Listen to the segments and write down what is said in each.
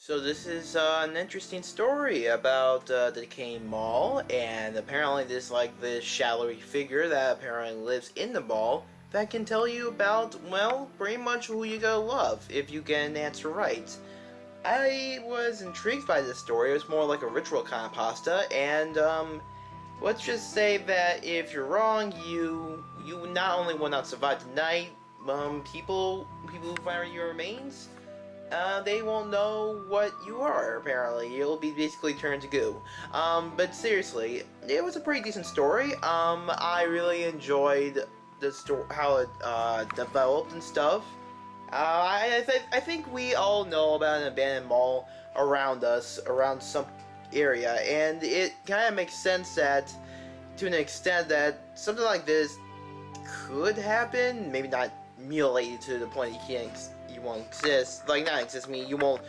So this is an interesting story about the Decaying Mall, and apparently there's like this shadowy figure that apparently lives in the mall that can tell you about, well, pretty much who you gotta love if you get an answer right. I was intrigued by this story. It was more like a ritual kind of pasta, and let's just say that if you're wrong, you not only will not survive the night, people who find your remains, they won't know what you are, apparently. You'll be basically turned to goo. But seriously, it was a pretty decent story. I really enjoyed the story, how it, developed and stuff. I think we all know about an abandoned mall around us, around some area, and it kind of makes sense that, to an extent, that something like this could happen. Maybe not mutilated to the point you won't exist. Like, not exist, I mean, you won't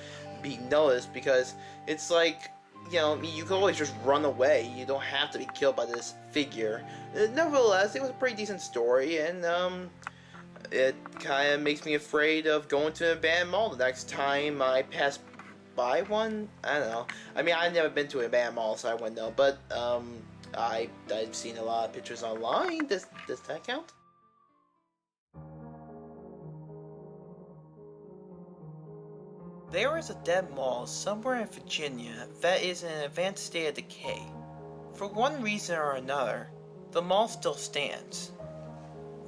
be noticed, because it's like, you know, you can always just run away. You don't have to be killed by this figure. Nevertheless, it was a pretty decent story, and, it kind of makes me afraid of going to an abandoned mall the next time I pass by one. I don't know. I mean, I've never been to an abandoned mall, so I wouldn't know. But I've seen a lot of pictures online. Does that count? There is a dead mall somewhere in Virginia that is in an advanced state of decay. For one reason or another, the mall still stands.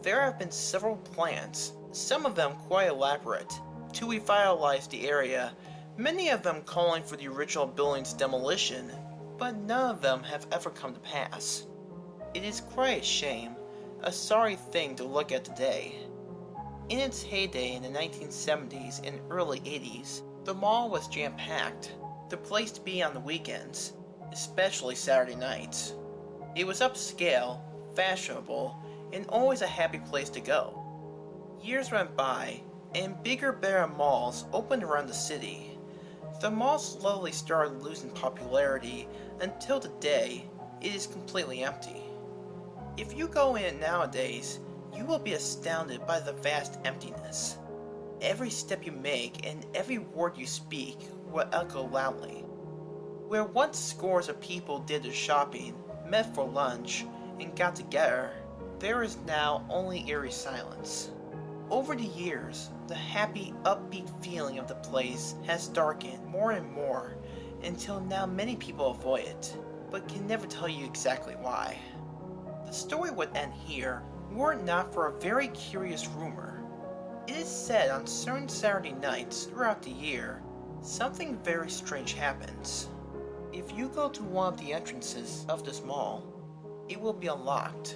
There have been several plans, some of them quite elaborate, to revitalize the area, many of them calling for the original building's demolition, but none of them have ever come to pass. It is quite a shame, a sorry thing to look at today. In its heyday in the 1970s and early 80s, the mall was jam-packed, the place to be on the weekends, especially Saturday nights. It was upscale, fashionable, and always a happy place to go. Years went by, and bigger, better malls opened around the city. The mall slowly started losing popularity until today it is completely empty. If you go in it nowadays, you will be astounded by the vast emptiness. Every step you make and every word you speak will echo loudly. Where once scores of people did their shopping, met for lunch, and got together, there is now only eerie silence. Over the years, the happy, upbeat feeling of the place has darkened more and more until now many people avoid it, but can never tell you exactly why. The story would end here were it not for a very curious rumor. It is said on certain Saturday nights throughout the year, something very strange happens. If you go to one of the entrances of this mall, it will be unlocked.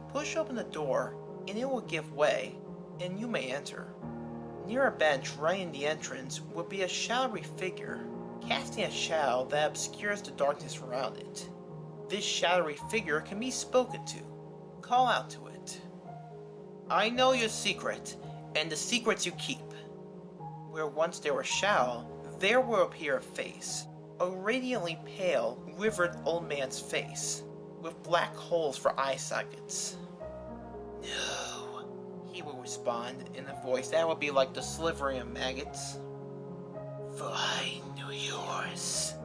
Push open the door, and it will give way, and you may enter. Near a bench right in the entrance will be a shadowy figure, casting a shadow that obscures the darkness around it. This shadowy figure can be spoken to. Call out to it. I know your secret, and the secrets you keep. Where once there was shadow, there will appear a face. A radiantly pale, withered old man's face, with black holes for eye sockets. No, he will respond in a voice that will be like the slivering of maggots. For I knew yours.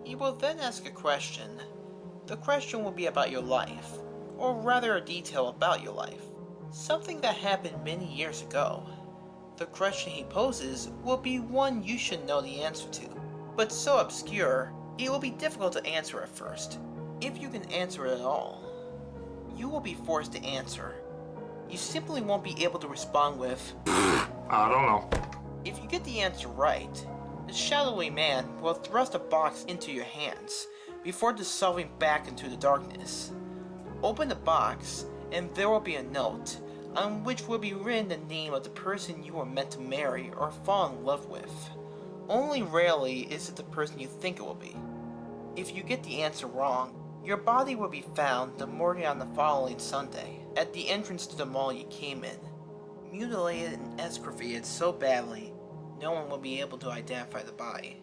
He will then ask a question. The question will be about your life, or rather a detail about your life. Something that happened many years ago. The question he poses will be one you should know the answer to, but so obscure, it will be difficult to answer at first, if you can answer it at all. You will be forced to answer. You simply won't be able to respond with, I don't know. If you get the answer right, the shadowy man will thrust a box into your hands before dissolving back into the darkness. Open the box, and there will be a note on which will be written the name of the person you were meant to marry or fall in love with. Only rarely is it the person you think it will be. If you get the answer wrong, your body will be found the morning on the following Sunday, at the entrance to the mall you came in, mutilated and excavated so badly, no one will be able to identify the body.